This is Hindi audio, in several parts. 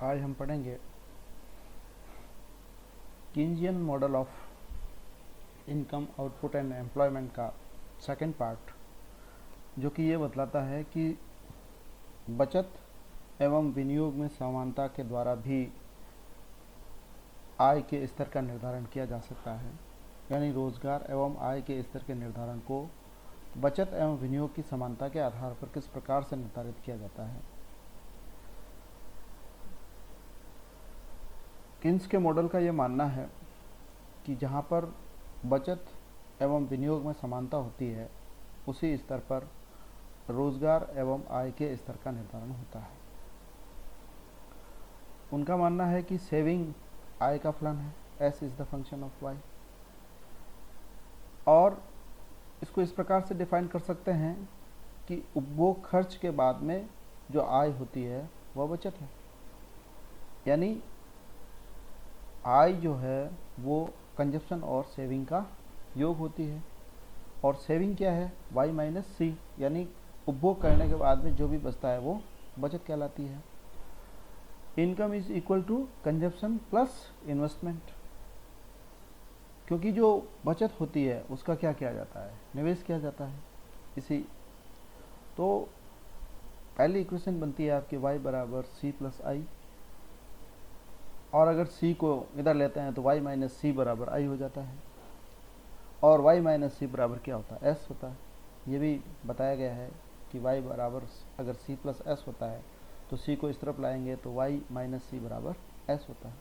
आज हम पढ़ेंगे Keynesian model of income output and employment का सेकंड पार्ट, जो कि ये बतलाता है कि बचत एवं विनियोग में समानता के द्वारा भी आय के स्तर का निर्धारण किया जा सकता है। यानी रोजगार एवं आय के स्तर के निर्धारण को बचत एवं विनियोग की समानता के आधार पर किस प्रकार से निर्धारित किया जाता है। किन्स के मॉडल का ये मानना है कि जहाँ पर बचत एवं विनियोग में समानता होती है, उसी स्तर पर रोजगार एवं आय के स्तर का निर्धारण होता है। उनका मानना है कि सेविंग आय का फलन है, S is the function of Y, और इसको इस प्रकार से डिफाइन कर सकते हैं कि उपभोग खर्च के बाद में जो आय होती है वह बचत है। यानी आय जो है वो कंजप्शन और सेविंग का योग होती है, और सेविंग क्या है, y माइनस सी, यानी उपभोग करने के बाद में जो भी बचता है वो बचत कहलाती है। Income is equal to consumption plus investment, क्योंकि जो बचत होती है उसका क्या किया जाता है, निवेश किया जाता है। इसी तो पहली इक्वेशन बनती है आपकी y बराबर सी प्लस आई, और अगर c को इधर लेते हैं तो y माइनस सी बराबर i हो जाता है, और y माइनस सी बराबर क्या होता है, s होता है। ये भी बताया गया है कि y बराबर अगर c प्लस s होता है तो c को इस तरफ लाएंगे तो y माइनस सी बराबर s होता है।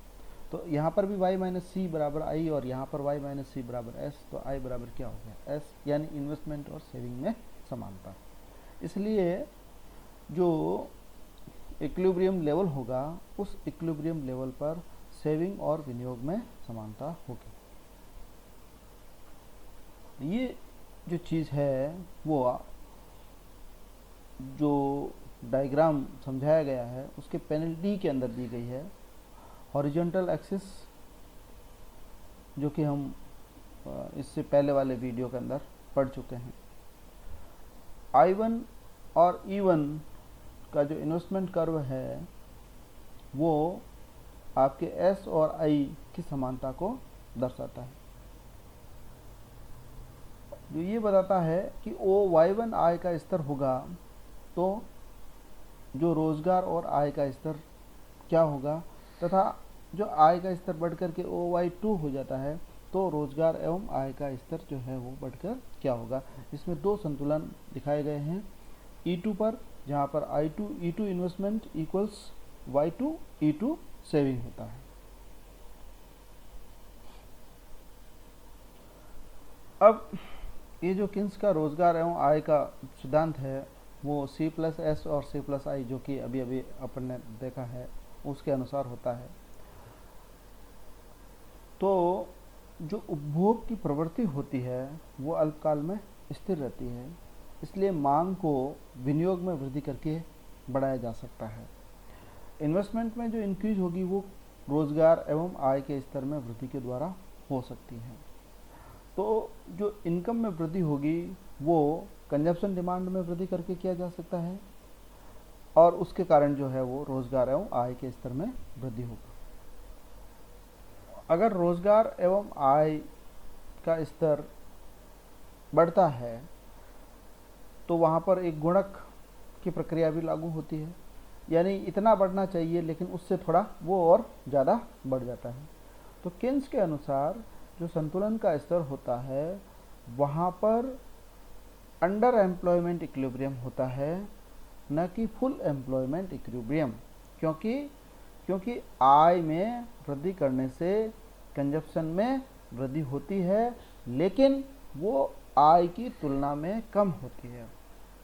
तो यहाँ पर भी y माइनस सी बराबर i, और यहाँ पर y माइनस सी बराबर s, तो i बराबर क्या हो गया, s, यानी इन्वेस्टमेंट और सेविंग में समानता। इसलिए जो इक्विलिब्रियम लेवल होगा, उस इक्विलिब्रियम लेवल पर सेविंग और विनियोग में समानता होगी। ये जो चीज़ है वो जो डायग्राम समझाया गया है उसके पैनल डी के अंदर दी गई है। हॉरिजॉन्टल एक्सिस, जो कि हम इससे पहले वाले वीडियो के अंदर पढ़ चुके हैं। I1 और E1 का जो इन्वेस्टमेंट कर्व है वो आपके S और I की समानता को दर्शाता है, जो ये बताता है कि Y1 आय का स्तर होगा तो जो रोजगार और आय का स्तर क्या होगा, तथा जो आय का स्तर बढ़कर के OY2 हो जाता है तो रोजगार एवं आय का स्तर जो है वो बढ़कर क्या होगा। इसमें दो संतुलन दिखाए गए हैं E2 पर, जहाँ पर I2 E2 investment equals Y2 E2 saving होता है। अब ये जो किन्स का रोजगार एवं आय का सिद्धांत है वो C प्लस एस और C प्लस आई, जो कि अभी अभी अपन ने देखा है, उसके अनुसार होता है। तो जो उपभोग की प्रवृत्ति होती है वो अल्पकाल में स्थिर रहती है, इसलिए मांग को विनियोग में वृद्धि करके बढ़ाया जा सकता है। इन्वेस्टमेंट में जो इंक्रीज होगी वो रोजगार एवं आय के स्तर में वृद्धि के द्वारा हो सकती है। तो जो इनकम में वृद्धि होगी वो कंजप्शन डिमांड में वृद्धि करके किया जा सकता है, और उसके कारण जो है वो रोजगार एवं आय के स्तर में वृद्धि होगा। अगर रोजगार एवं आय का स्तर बढ़ता है तो वहाँ पर एक गुणक की प्रक्रिया भी लागू होती है, यानी इतना बढ़ना चाहिए लेकिन उससे थोड़ा वो और ज़्यादा बढ़ जाता है। तो किन्स के अनुसार जो संतुलन का स्तर होता है वहाँ पर अंडर एम्प्लॉयमेंट इक्विलिब्रियम होता है, न कि फुल एम्प्लॉयमेंट इक्विलिब्रियम, क्योंकि आय में वृद्धि करने से कंजप्शन में वृद्धि होती है, लेकिन वो आय की तुलना में कम होती है।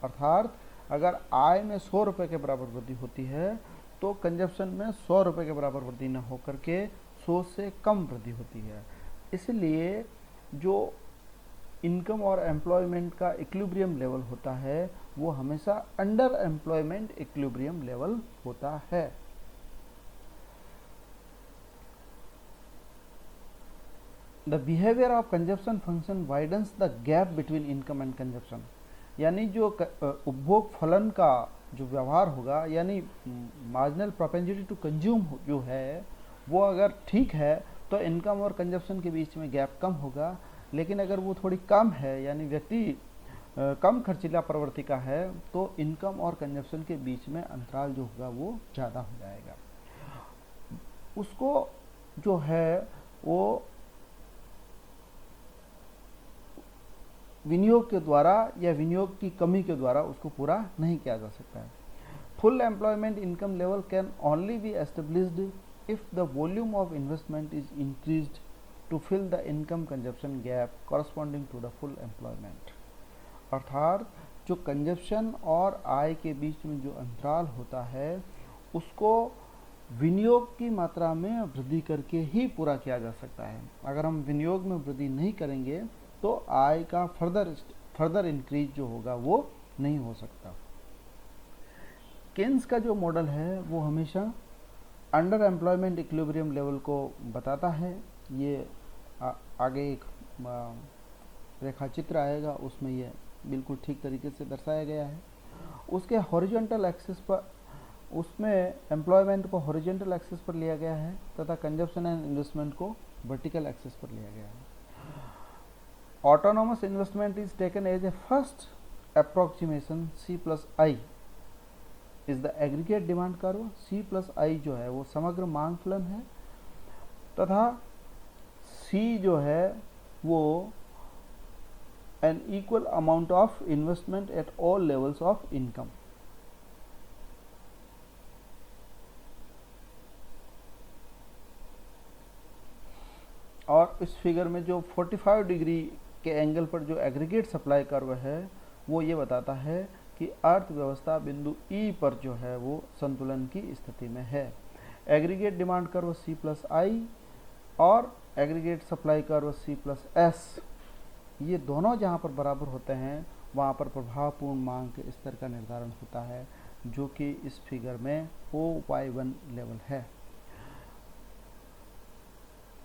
अर्थात अगर आय में 100 रुपये के बराबर वृद्धि होती है तो कंजप्शन में 100 रुपये के बराबर वृद्धि न होकर के 100 से कम वृद्धि होती है। इसलिए जो इनकम और एम्प्लॉयमेंट का इक्विलिब्रियम लेवल होता है वो हमेशा अंडर एम्प्लॉयमेंट इक्विलिब्रियम लेवल होता है। The behaviour of consumption function widens the gap between income and consumption, यानी जो उपभोग फलन का जो व्यवहार होगा, यानी मार्जिनल प्रोपेंसिटी टू कंज्यूम जो है वो अगर ठीक है तो इनकम और कंजप्शन के बीच में गैप कम होगा। लेकिन अगर वो थोड़ी कम है, यानी व्यक्ति कम खर्चीला प्रवृत्ति का है, तो इनकम और कंजप्शन के बीच में अंतराल जो होगा वो ज़्यादा हो जाएगा। उसको जो है वो विनियोग के द्वारा या विनियोग की कमी के द्वारा उसको पूरा नहीं किया जा सकता है। Full employment income level can only be established if the volume of investment is increased to fill the income consumption gap corresponding to the full employment. अर्थात जो कंजप्शन और आय के बीच में जो अंतराल होता है उसको विनियोग की मात्रा में वृद्धि करके ही पूरा किया जा सकता है। अगर हम विनियोग में वृद्धि नहीं करेंगे तो आय का फर्दर इंक्रीज जो होगा वो नहीं हो सकता। केन्स का जो मॉडल है वो हमेशा अंडर एम्प्लॉयमेंट इक्विलिब्रियम लेवल को बताता है। ये आगे एक रेखा चित्र आएगा, उसमें ये बिल्कुल ठीक तरीके से दर्शाया गया है। उसके हॉरिजॉन्टल एक्सिस पर, उसमें एम्प्लॉयमेंट को हॉरिजॉन्टल एक्सिस पर लिया गया है तथा कंजप्शन एंड इन्वेस्टमेंट को वर्टिकल एक्सिस पर लिया गया है। Autonomous investment is taken as a first approximation. C plus I is the aggregate demand curve. C plus I जो है वो समग्र मांग फलन है तथा C जो है वो an equal amount of investment at all levels of income। और इस फिगर में जो 45 डिग्री के एंगल पर जो एग्रीगेट सप्लाई कर्व है वो ये बताता है कि अर्थव्यवस्था बिंदु E पर जो है वो संतुलन की स्थिति में है। Aggregate demand curve C plus I और aggregate supply curve C plus S, ये दोनों जहाँ पर बराबर होते हैं वहाँ पर प्रभावपूर्ण मांग के स्तर का निर्धारण होता है, जो कि इस फिगर में OY1 लेवल है।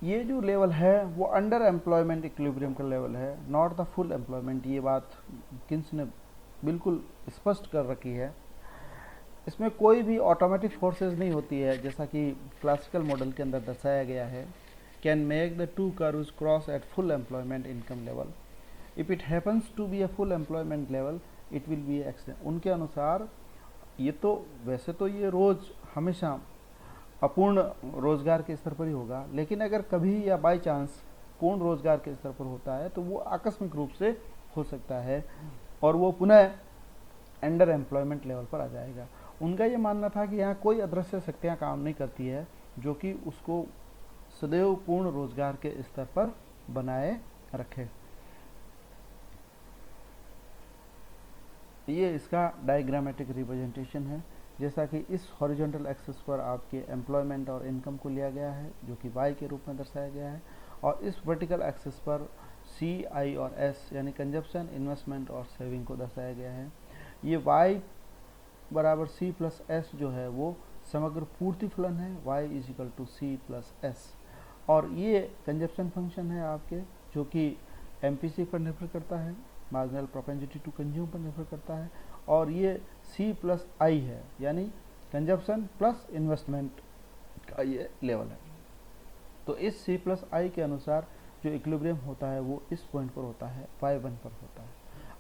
ये जो लेवल है वो अंडर एम्प्लॉयमेंट इक्विलिब्रियम का लेवल है, नॉट द फुल एम्प्लॉयमेंट। ये बात किन्स ने बिल्कुल स्पष्ट कर रखी है। इसमें कोई भी ऑटोमेटिक फोर्सेस नहीं होती है, जैसा कि क्लासिकल मॉडल के अंदर दर्शाया गया है। Can make the two curves cross at full employment income level. If it happens to be a full employment level it will be accident. उनके अनुसार ये तो वैसे तो ये रोज हमेशा अपूर्ण रोजगार के स्तर पर ही होगा, लेकिन अगर कभी या बाय चांस पूर्ण रोजगार के स्तर पर होता है तो वो आकस्मिक रूप से हो सकता है और वो पुनः अंडर एम्प्लॉयमेंट लेवल पर आ जाएगा। उनका ये मानना था कि यहाँ कोई अदृश्य शक्तियाँ काम नहीं करती है जो कि उसको सदैव पूर्ण रोजगार के स्तर पर बनाए रखे। ये इसका डायग्रामेटिक रिप्रेजेंटेशन है। जैसा कि इस हॉरिजॉन्टल एक्सिस पर आपके एम्प्लॉयमेंट और इनकम को लिया गया है जो कि वाई के रूप में दर्शाया गया है, और इस वर्टिकल एक्सिस पर C, I और S यानी कंजप्शन, इन्वेस्टमेंट और सेविंग को दर्शाया गया है। ये y बराबर C प्लस S जो है वो समग्र पूर्ति फलन है, y is equal to C plus S। और ये कंजप्शन फंक्शन है आपके जो कि MPC पर निर्भर करता है, मार्जिनल प्रोपेंसिटी टू कंज्यूम पर निर्भर करता है, और ये C प्लस आई है यानी कंजप्शन प्लस इन्वेस्टमेंट का ये लेवल है। तो इस C प्लस आई के अनुसार जो इक्विलिब्रियम होता है वो इस पॉइंट पर होता है, y1 पर होता है।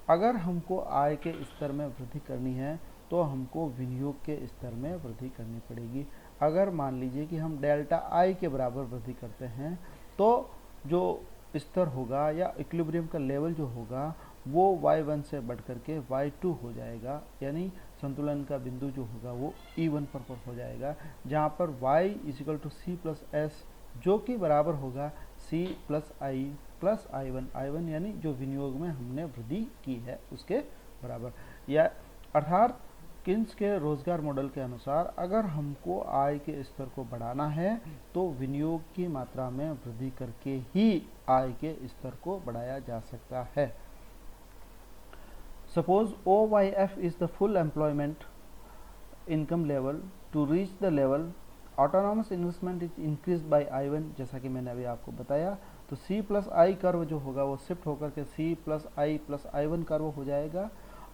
अगर हमको आय के स्तर में वृद्धि करनी है तो हमको विनियोग के स्तर में वृद्धि करनी पड़ेगी। अगर मान लीजिए कि हम डेल्टा आई के बराबर वृद्धि करते हैं तो जो स्तर होगा या इक्विलिब्रियम का लेवल जो होगा वो y1 से बढ़ करके y2 हो जाएगा, यानी संतुलन का बिंदु जो होगा वो E1 पर हो जाएगा, जहाँ पर y is equal to C plus S जो कि बराबर होगा C प्लस आई प्लस I1 यानी जो विनियोग में हमने वृद्धि की है उसके बराबर। या अर्थात किन्स के रोजगार मॉडल के अनुसार अगर हमको आय के स्तर को बढ़ाना है तो विनियोग की मात्रा में वृद्धि करके ही आय के स्तर को बढ़ाया जा सकता है। Suppose OYF is the full employment income level. To reach the level, autonomous investment is increased by I1, जैसा कि मैंने अभी आपको बताया। तो C प्लस आई कर्व जो होगा वो शिफ्ट होकर के C प्लस आई प्लस I1 कर्व हो जाएगा,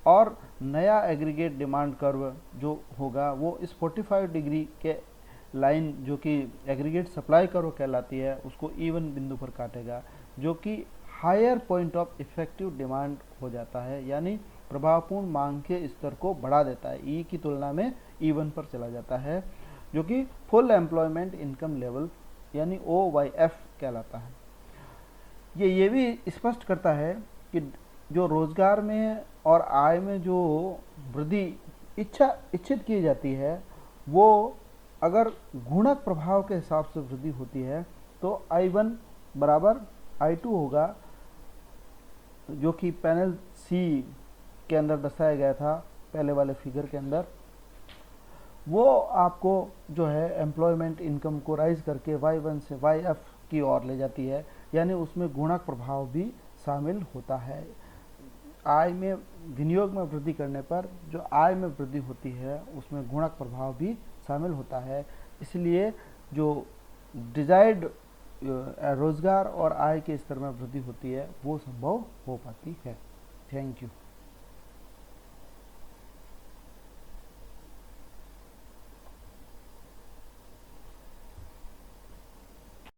और नया एग्रीगेट डिमांड कर्व जो होगा वो इस 45 डिग्री के लाइन जो कि एग्रीगेट सप्लाई कर्व कहलाती है उसको E1 बिंदु पर काटेगा, जो कि higher point of effective demand हो जाता है, यानी प्रभावपूर्ण मांग के स्तर को बढ़ा देता है, ई की तुलना में E1 पर चला जाता है, जो कि फुल एम्प्लॉयमेंट इनकम लेवल यानी OYF कहलाता है। ये भी स्पष्ट करता है कि जो रोजगार में और आय में जो वृद्धि इच्छित की जाती है वो अगर गुणक प्रभाव के हिसाब से वृद्धि होती है तो I1 बराबर I2 होगा, जो कि पैनल सी के अंदर दर्शाया गया था पहले वाले फिगर के अंदर। वो आपको जो है एम्प्लॉयमेंट इनकम को राइज करके Y1 से YF की ओर ले जाती है, यानी उसमें गुणक प्रभाव भी शामिल होता है। आय में विनियोग में वृद्धि करने पर जो आय में वृद्धि होती है उसमें गुणक प्रभाव भी शामिल होता है, इसलिए जो डिजायर्ड रोजगार और आय के स्तर में वृद्धि होती है वो संभव हो पाती है। Thank you.